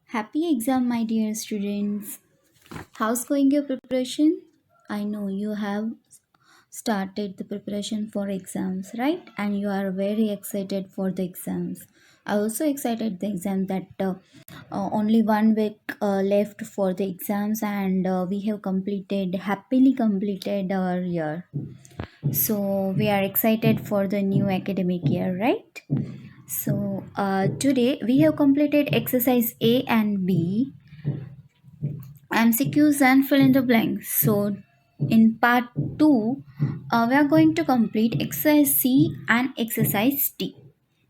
Happy exam, my dear students. How's going your preparation? I know you have started the preparation for exams, right? And you are very excited for the exams. I also excited the exam that only 1 week left for the exams, and we have happily completed our year. So we are excited for the new academic year, right? So today we have completed exercise A and B, MCQs and fill in the blanks. So, in part 2, we are going to complete exercise C and exercise D.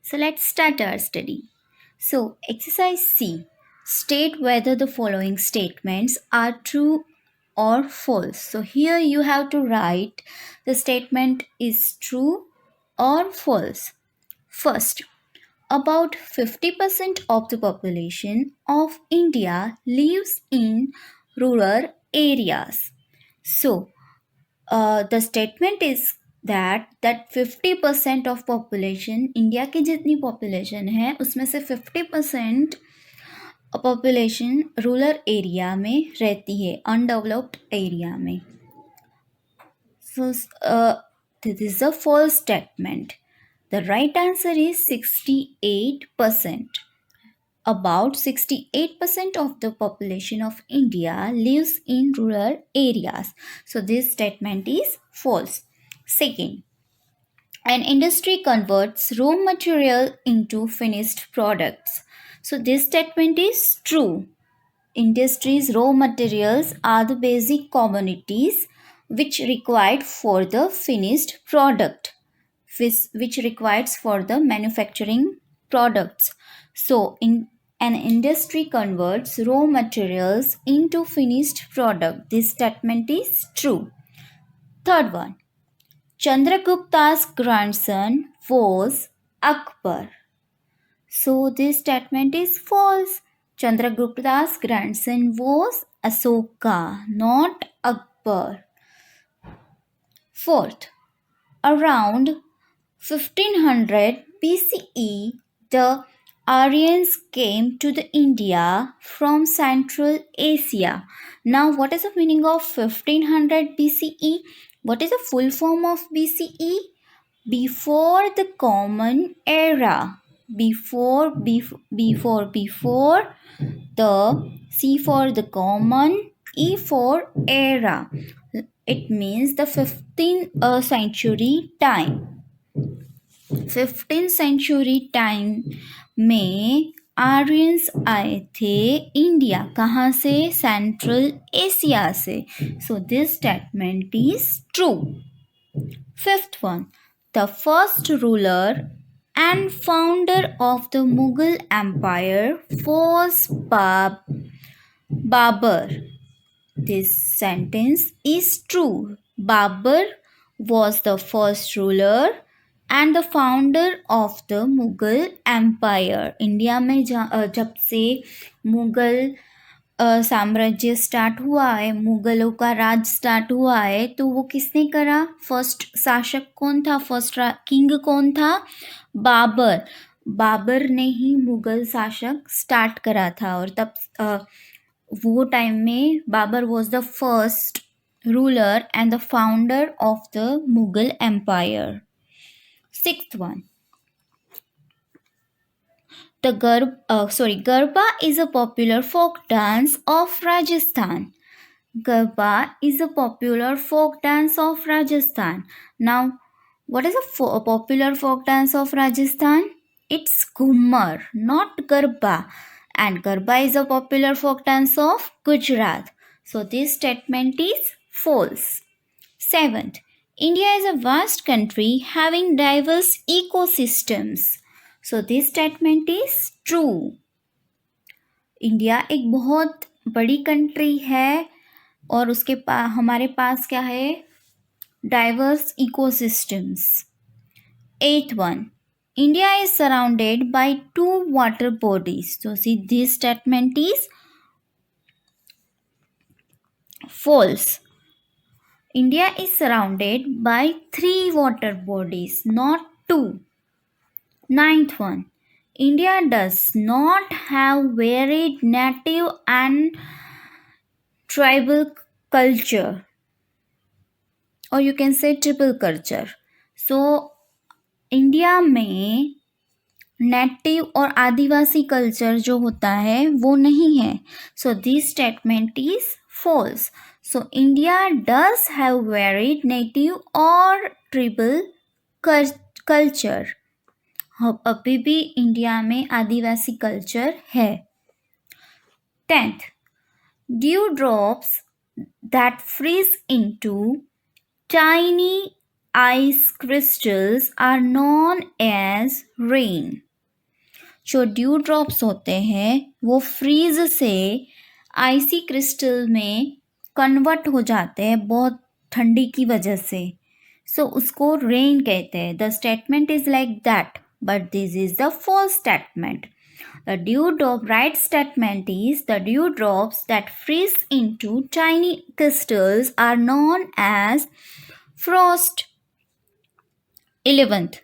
So, let's start our study. So, exercise C, state whether the following statements are true or false. So, here you have to write the statement is true or false. First, about 50% of the population of India lives in rural areas. So, the statement is that 50% of population, India की जितनी population है उसमें से 50% population rural area में रहती है, undeveloped area में. So, this is a false statement. The right answer is 68%. About 68% of the population of India lives in rural areas. So this statement is false. Second, an industry converts raw material into finished products. So this statement is true. Industries' raw materials are the basic commodities which required for the finished product, which requires for the manufacturing products. So, an industry converts raw materials into finished product. This statement is true. Third one, Chandragupta's grandson was Akbar. So, this statement is false. Chandragupta's grandson was Asoka, not Akbar. Fourth, around 1500 BCE, the Aryans came to the India from Central Asia. Now, what is the meaning of 1500 BCE? What is the full form of BCE? Before the Common Era. Before the C for the common, E for era. It means the 15th century time. 15th century time में Aryans आए थे India. कहाँ से? Central Asia से. सो this statement is true. Fifth one, the first ruler and founder of the Mughal Empire was Babur. This sentence is true. Babur was the first ruler and the founder of the Mughal Empire. India में जब से मुगल साम्राज्य start हुआ है, मुगलों का राज start हुआ है, तो वो किसने करा? फर्स्ट शासक कौन था? फर्स्ट किंग कौन था? बाबर. बाबर ने ही मुगल शासक स्टार्ट करा था. और तब वो टाइम में Babur was the first ruler and the founder of the Mughal empire. Sixth one, the Garba is a popular folk dance of Rajasthan. Garba is a popular folk dance of Rajasthan. Now, what is a popular folk dance of Rajasthan? It's Ghumar, not Garba. And Garba is a popular folk dance of Gujarat. So this statement is false. Seventh, India is a vast country having diverse ecosystems. So this statement is true. India एक बहुत बड़ी country है और उसके हमारे पास क्या है? Diverse ecosystems. एथ one, India is surrounded by 2 water bodies. So see, this statement is false. India is surrounded by 3 water bodies, not 2. Ninth one, India does not have varied native and tribal culture, or you can say triple culture. So India में native और आदिवासी culture जो होता है वो नहीं है. So this statement is false. So India does have varied native और ट्रिबल कल्चर. अभी भी इंडिया में आदिवासी कल्चर है. 10th, dew drops that freeze into tiny ice crystals are known as rain. जो ड्यू ड्रॉप्स होते हैं वो फ्रीज से आइसी क्रिस्टल में कन्वर्ट हो जाते हैं बहुत ठंडी की वजह से. सो उसको रेन कहते हैं. The statement is like that, but this is the false statement. The dewdrop right statement is the dewdrops that freeze into tiny crystals are known as frost. 11th,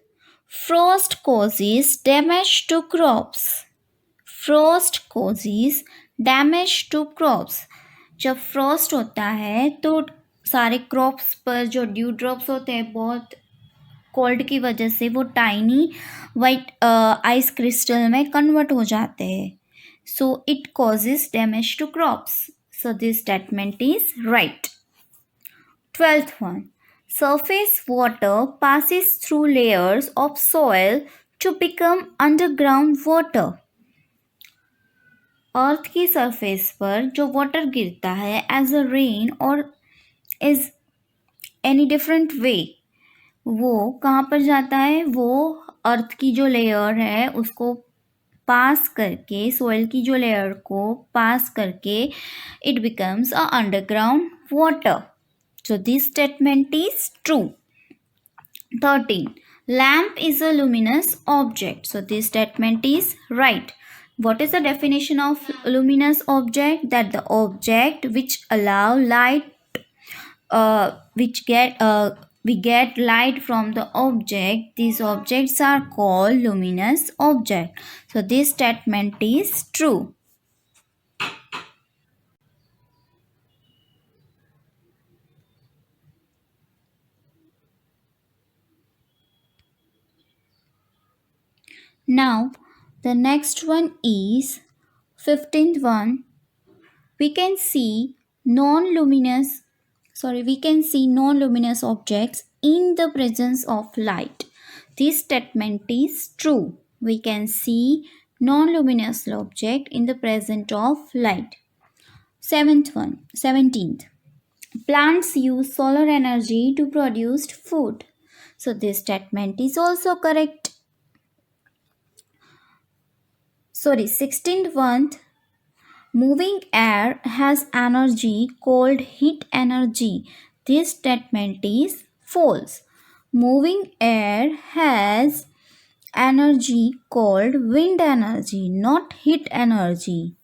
frost causes damage to crops. Frost causes damage to crops. जब Frost होता है तो सारे crops पर जो due drops होते हैं बहुत कोल्ड की वजह से वो टाइनी वाइट आइस क्रिस्टल में कन्वर्ट हो जाते हैं. So it causes damage to crops. So this statement is right. 12th one, surface water passes through layers of soil to become underground water. अर्थ की सरफेस पर जो वाटर गिरता है as a rain और इज एनी डिफरेंट वे, वो कहाँ पर जाता है? वो अर्थ की जो लेयर है उसको पास करके, सॉइल की जो लेयर को पास करके it becomes a underground water. So this statement is true. 13, lamp is a luminous object. So this statement is right. What is the definition of luminous object? That the object which allow light, we get light from the object. These objects are called luminous object. So this statement is true. Now the next one is 15th one. We can see non-luminous objects in the presence of light. This statement is true. We can see non-luminous object in the presence of light. 17th. Plants use solar energy to produce food. So this statement is also correct. 16th one. Moving air has energy called heat energy. This statement is false. Moving air has energy called wind energy, not heat energy.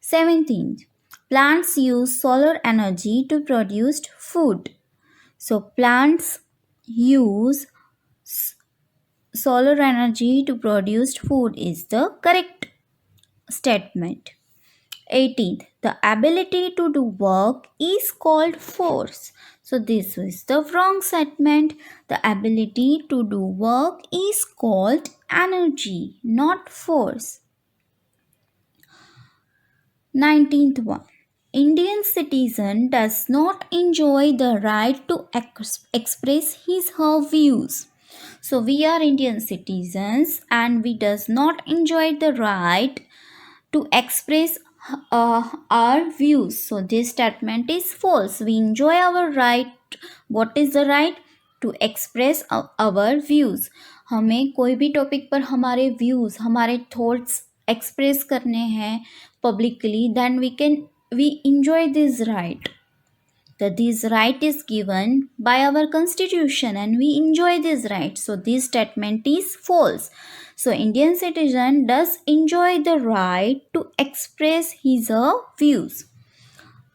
17th. Plants use solar energy to produce food. So plants use solar energy to produce food is the correct statement. 18th, the ability to do work is called force. So this is the wrong statement. The ability to do work is called energy, not force. 19th one, Indian citizen does not enjoy the right to express his her views. So we are Indian citizens and we does not enjoy the right to express our views. So this statement is false. We enjoy our right. What is the right? To express our views. हमें कोई भी topic पर हमारे views, हमारे thoughts express करने हैं publicly, then we enjoy this right. That this right is given by our constitution and we enjoy this right. So this statement is false. So Indian citizen does enjoy the right to express his or her views.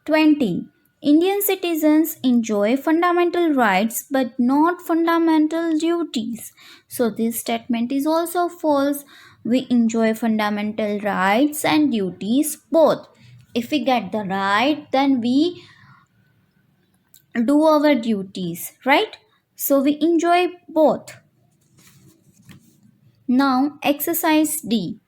20. Indian citizens enjoy fundamental rights but not fundamental duties. So this statement is also false. We enjoy fundamental rights and duties both. If we get the right, then we do our duties, right? So we enjoy both. Now, exercise D.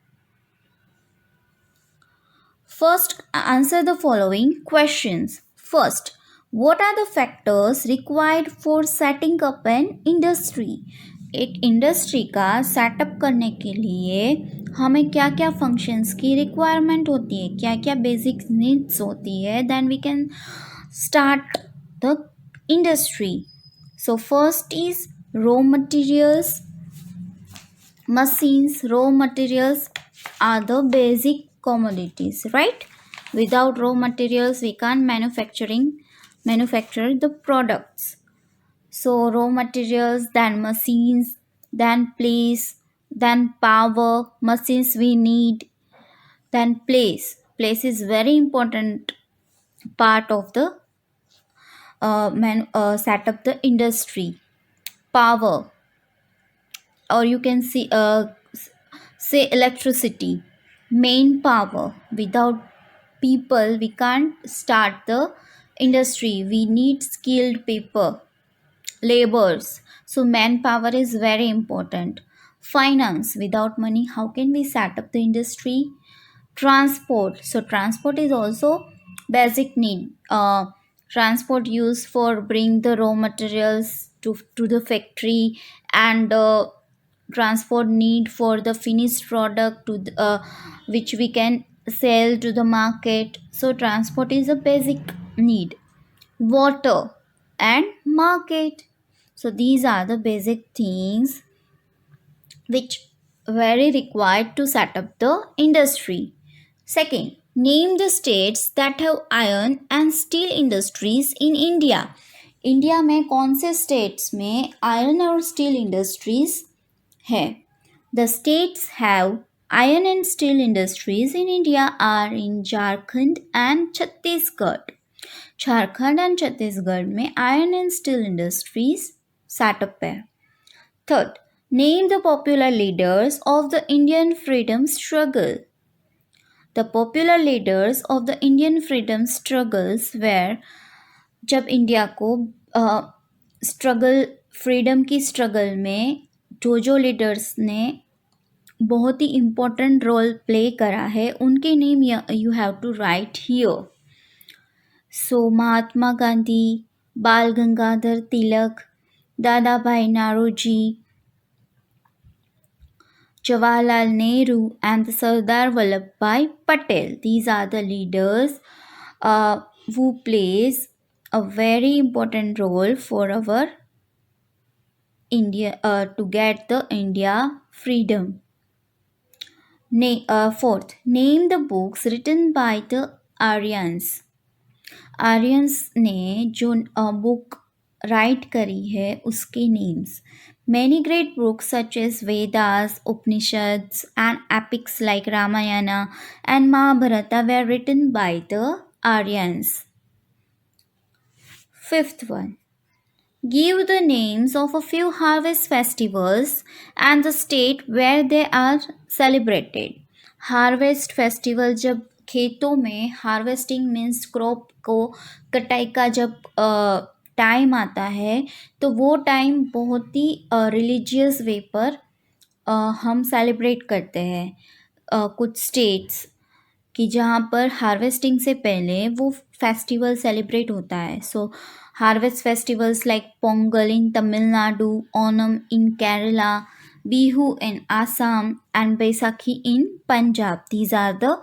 First, answer the following questions. First, what are the factors required for setting up an industry? एक industry का setup करने के लिए हमें क्या क्या functions की requirement होती है, क्या क्या बेसिक नीड्स होती है, then we can start the industry. So first is raw materials. Machines, raw materials are the basic commodities, right? Without raw materials we can't manufacture the products. So raw materials, then machines, then place, then power. Machines we need, then place is very important part of the set up the industry. Power, or you can see say electricity, main power. Without people we can't start the industry. We need skilled people, labors. So manpower is very important. Finance, without money how can we set up the industry? Transport, so transport is also basic need. Transport used for bring the raw materials to the factory, and transport need for the finished product to which we can sell to the market. So transport is a basic need. Water and market, so these are the basic things which very required to set up the industry. Second, name the states that have iron and steel industries in India. India में कौन से states में iron और steel industries है? The states have iron and steel industries in India are in Jharkhand and Chhattisgarh. Jharkhand and Chhattisgarh में iron and steel industries setup है. Third, name the popular leaders of the Indian freedom struggle. The popular leaders of the Indian freedom struggles were, जब India को struggle freedom की struggle में जो leaders ने बहुत ही important role play करा है उनके name you have to write here. So Mahatma Gandhi, Bal Gangadhar Tilak, Dadabhai Naoroji, Jawaharlal Nehru, and Sardar Vallabhbhai Patel. These are the leaders who plays a very important role for our India to get the India freedom. Fourth, name the books written by the Aryans. Aryans ने जो book right करी है उसके names. Many great books such as Vedas, Upanishads, and epics like Ramayana and Mahabharata were written by the Aryans. Fifth one, give the names of a few harvest festivals and the state where they are celebrated. Harvest festival, जब खेतों में harvesting means crop को कटाई का जब time आता है तो वो टाइम बहुत ही रिलीजियस वे पर हम सेलिब्रेट करते हैं. कुछ स्टेट्स कि जहाँ पर हार्वेस्टिंग से पहले वो फेस्टिवल सेलिब्रेट होता है. So harvest festivals like Pongal in Tamil Nadu, Onam in Kerala, Bihu in Assam, and Baisakhi in Punjab. These are the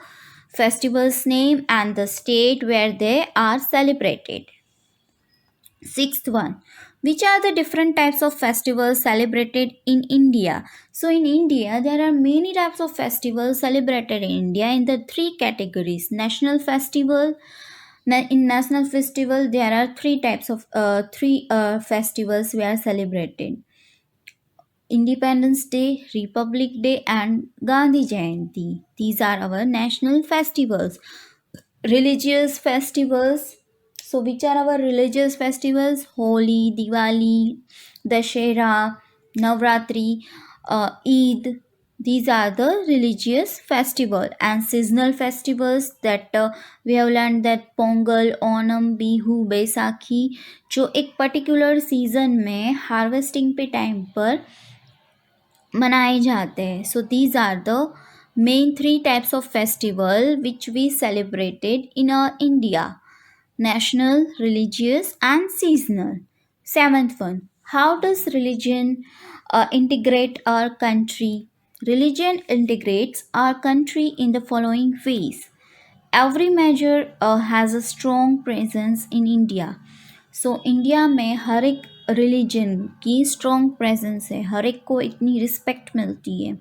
festivals name and the state where they are celebrated. Sixth one, which are the different types of festivals celebrated in India? So in India there are many types of festivals celebrated in India in the three categories. National festival. In national festival there are three types of festivals we are celebrated: Independence Day, Republic Day, and Gandhi Jayanti. These are our national festivals. Religious festivals. So, which are our religious festivals? Holi, Diwali, Dashera, Navratri, Eid, These are the religious festival and seasonal festivals that we have learned that Pongal, Onam, Bihu, Baisakhi जो एक particular season में harvesting पे time पर मनाए जाते हैं. So these are the main three types of festival which we celebrated in India: national, religious, and seasonal. Seventh one, how does religion integrate our country? Religion integrates our country in the following ways. Every major has a strong presence in India. So India में हर एक religion की strong presence है, हर एक को इतनी respect मिलती है.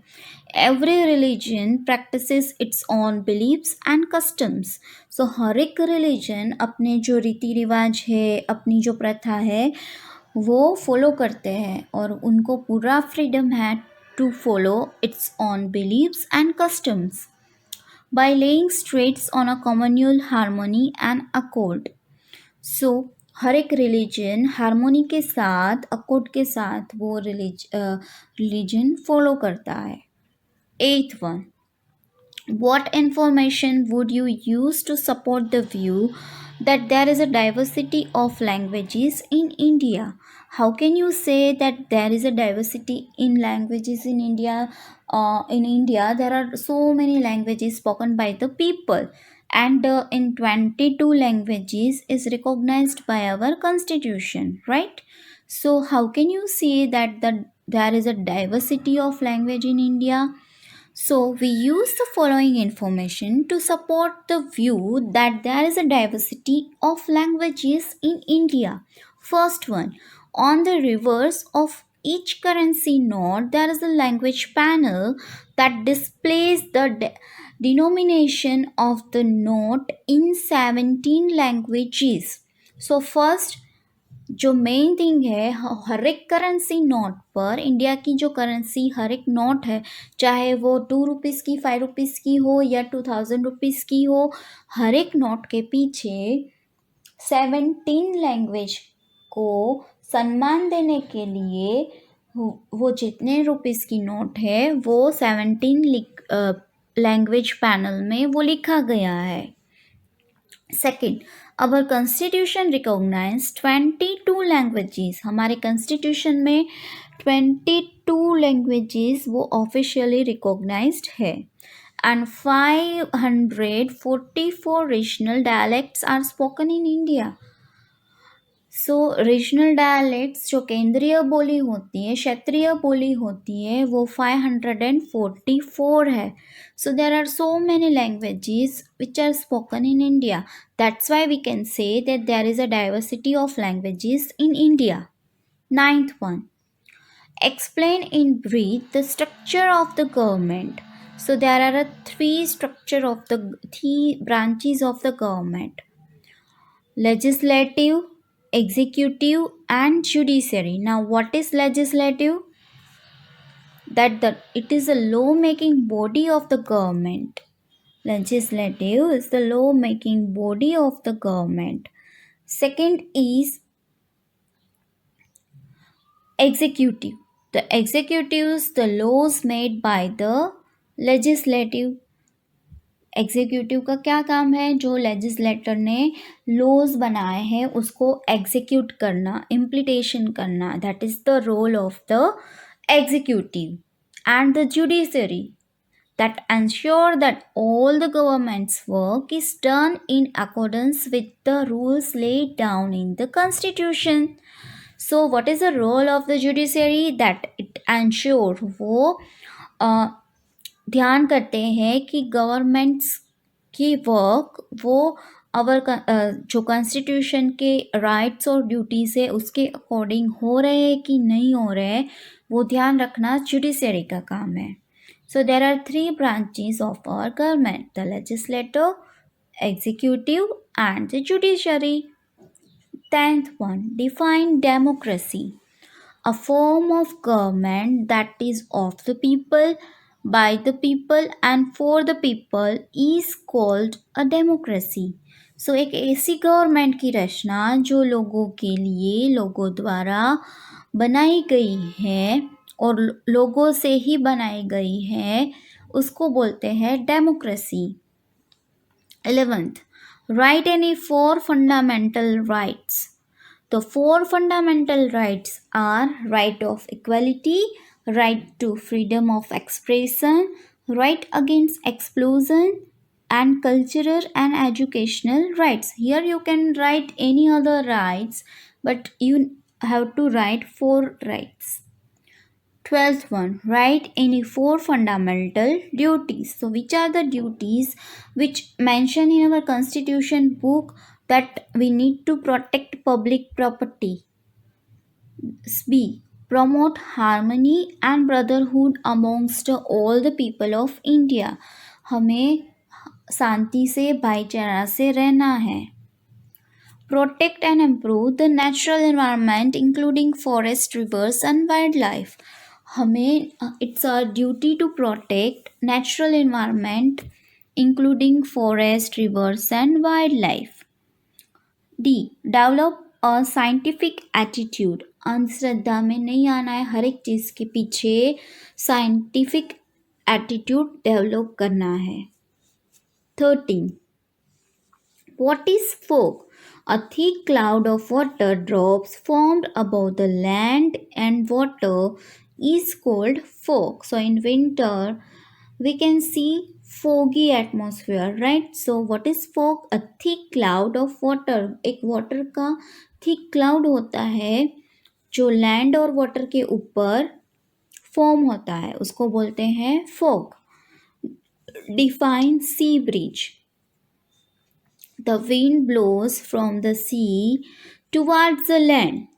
Every religion practises its own beliefs and customs. So हर एक रिलीजन अपने जो रीति रिवाज है, अपनी जो प्रथा है, वो फॉलो करते हैं और उनको पूरा फ्रीडम है to follow its own beliefs and customs by laying stress on a communal harmony and accord. So हर एक रिलीजन हारमोनी के साथ, अकॉर्ड के साथ वो रिलीजन फॉलो करता है. एथ one, what information would you use to support the view that there is a diversity of languages in India? How can you say that there is a diversity in languages in India? In India, there are so many languages spoken by the people, and in 22 languages is recognized by our constitution, right? So how can you say that there is a diversity of language in India? So, we use the following information to support the view that there is a diversity of languages in India. First one, on the reverse of each currency note, there is a language panel that displays the denomination of the note in 17 languages. So, first, जो main thing है, हर एक currency note पर, India की जो currency हर एक note है, चाहे वो 2 रुपीज़ की, 5 रुपीज़ की हो या 2000 रुपीज़ की हो, हर एक नोट के पीछे 17 लैंग्वेज को सम्मान देने के लिए वो जितने रुपीज़ की नोट है वो 17 लैंग्वेज पैनल में वो लिखा गया है. Second, our constitution recognise 22 languages. हमारे कॉन्स्टिट्यूशन में 22 लैंग्वेजेस वो ऑफिशियली रिकॉग्नाइज्ड है. And 544 regional dialects are spoken in India. So regional dialects जो केंद्रीय बोली होती है, क्षेत्रीय बोली होती है, वो 544 है. So there are so many languages which are spoken in India. That's why we can say that there is a diversity of languages in India. Ninth one, explain in brief the structure of the government. So there are three branches of the government: legislative, executive, and judiciary. Now, what is legislative? It is a law making body of the government. Legislative is the law making body of the government. Second is executive. The executive is the laws made by the legislative. Executive का क्या काम है? जो legislator ने laws बनाए हैं उसको execute करना, इम्प्लीटेशन करना. That is the role of the executive. And the judiciary that ensure that all the government's work is done in accordance with the rules laid down in the constitution. So what is the role of the judiciary? That it ensure वो ध्यान करते हैं कि governments की work वो जो constitution के rights और ड्यूटीज है उसके अकॉर्डिंग हो रहे हैं कि नहीं हो रहे हैं, वो ध्यान रखना जुडिशरी का काम है. So there are three branches of our government: the legislature, executive, and the judiciary. 10th one, define democracy. A form of government that is of the people, by the people, and for the people is called a democracy. So एक ऐसी government की रचना जो लोगों के लिए, लोगों द्वारा बनाई गई है और लोगों से ही बनाई गई है उसको बोलते हैं democracy. 11th, write any four fundamental rights. The four fundamental rights are right of equality, right to freedom of expression, right against exclusion, and cultural and educational rights. Here you can write any other rights, but you have to write four rights. 12th one, write any four fundamental duties. So, which are the duties which mention in our constitution book that we need to protect public property? B. Promote harmony and brotherhood amongst all the people of India. हमें शांति से भाईचारा से रहना है. Protect and improve the natural environment including forest, rivers and wildlife. हमें it's our duty to protect natural environment including forest, rivers and wildlife. D. Develop a scientific attitude. अंधश्रद्धा में नहीं आना है, हर एक चीज़ के पीछे साइंटिफिक एटीट्यूड डेवलप करना है. 13. What is fog? A thick cloud of water drops formed above the land and water is called fog. So in winter we can see foggy atmosphere, right? So what is fog? A thick cloud of water. एक water का thick cloud होता है जो land और water के ऊपर form होता है, उसको बोलते हैं fog. Define sea breeze. The wind blows from the sea towards the land.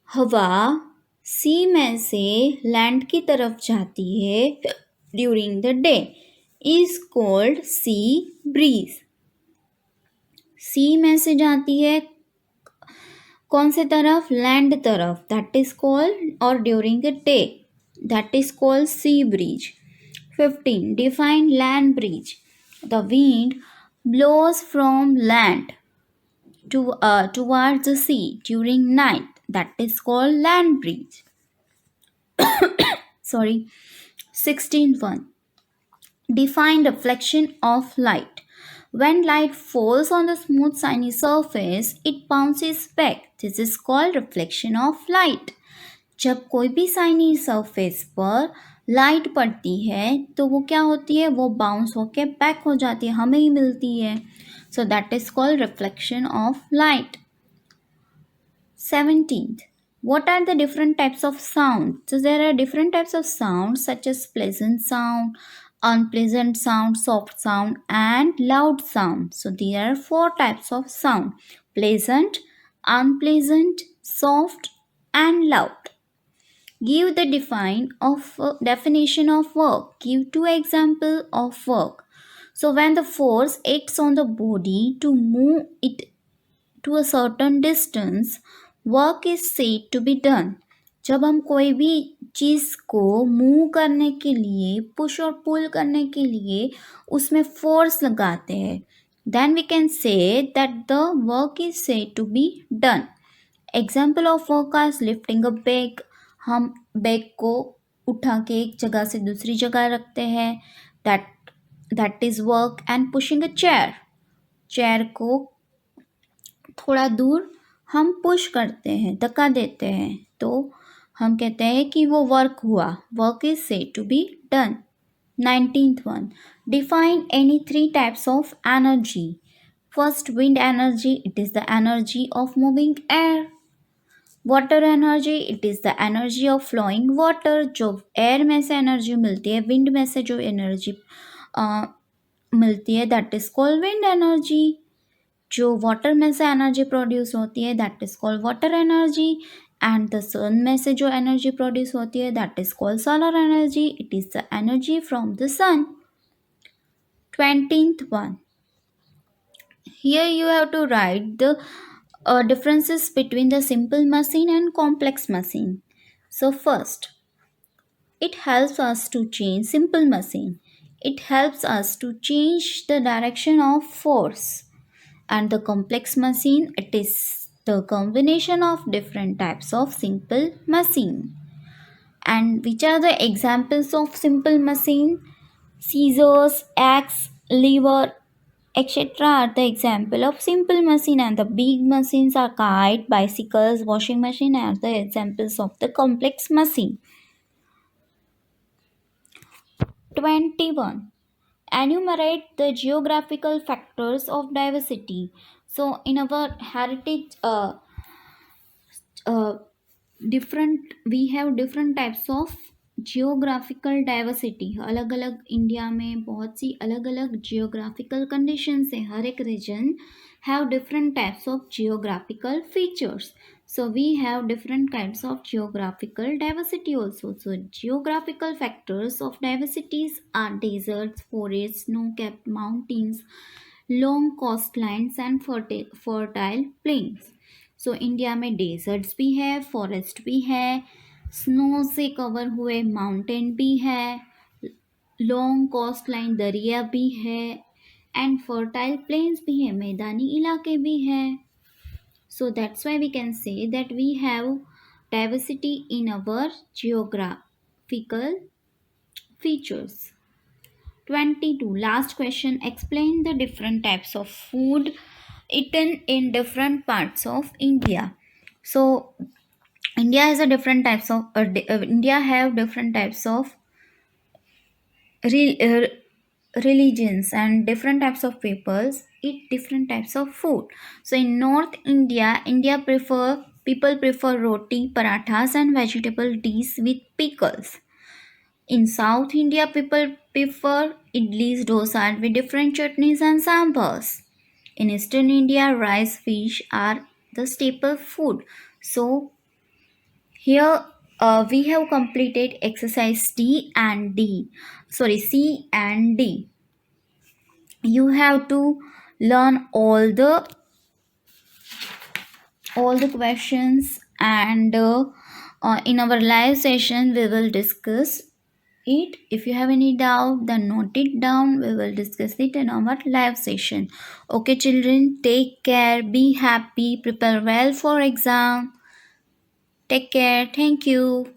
हवा सी में से लैंड की तरफ जाती है during the day is called sea breeze. Sea में से जाती है कौन से तरफ? लैंड तरफ. दैट इज कॉल्ड, और during the day that is called sea breeze. 15. Define land breeze. The wind blows from land towards the sea during night. That is called land breeze. Sorry. 16th one. Define reflection of light. When light falls on the smooth shiny surface, it bounces back. This is called reflection of light. जब कोई भी shiny surface पर light पड़ती है तो वो क्या होती है? वो बाउंस होके बैक हो जाती है, हमें ही मिलती है. So that is called reflection of light. 17th. What are the different types of sound? So there are different types of sound such as pleasant sound, unpleasant sound, soft sound and loud sound. So there are four types of sound: pleasant, unpleasant, soft and loud. Give the definition of work. Give two examples of work. So when the force acts on the body to move it to a certain distance, work is said to be done. जब हम कोई भी चीज़ को move करने के लिए, push और पुल करने के लिए उसमें फोर्स लगाते हैं, then we can say that the work is said to be done. Example of work is lifting a bag. हम बैग को उठा के एक जगह से दूसरी जगह रखते हैं, that is work. And pushing a chair. Chair को थोड़ा दूर हम पुश करते हैं, धक्का देते हैं, तो हम कहते हैं कि वो वर्क हुआ. Work is said to be done. 19th one. Define any three types of energy. First, wind energy. It is the energy of moving air. Water energy. It is the energy of flowing water. जो air में से energy मिलती है, wind में से जो energy मिलती है, that is called wind energy. जो वाटर में से एनर्जी प्रोड्यूस होती है, that is called water energy. And the sun में से जो एनर्जी प्रोड्यूस होती है, that is called solar energy. It is the energy from the sun. 20th one. Here you have to write the differences between the simple machine and complex machine. So first, it helps us to change simple machine. It helps us to change the direction of force. And the complex machine, it is the combination of different types of simple machine. And which are the examples of simple machine? Scissors, axe, lever, etc. are the example of simple machine, and the big machines are kite, bicycles, washing machine are the examples of the complex machine. 21. Enumerate the geographical factors of diversity. So in our heritage uh, different we have different types of geographical diversity. अलग अलग India में बहुत सी अलग अलग geographical conditions है. हर एक reason have different types of geographical features. So we have different kinds of geographical diversity also. So geographical factors of diversities are deserts, forests, snow-capped mountains, long coastlines and fertile plains. So India में desserts भी है, forest भी है, snow से cover हुए mountain भी है, long coast line दरिया भी है, एंड फर्टाइल प्लेन्स भी है, मैदानी इलाके भी है. So that's why we can say that we have diversity in our geographical features. 22. Last question. Explain the different types of food eaten in different parts of India. So India has a different types of India have different types of re- uh, religions, and different types of peoples eat different types of food. So in North India, people prefer roti, parathas, and vegetable dishes with pickles. In South India, people prefer idlis, dosa with different chutneys and sambars. In Eastern India, rice, fish are the staple food. So here we have completed exercise D and D. Sorry, C and D. You have to learn all the questions, and in our live session we will discuss it. If you have any doubt, then note it down. We will discuss it in our live session. Okay, children, take care, be happy, prepare well for exam. Take care. Thank you.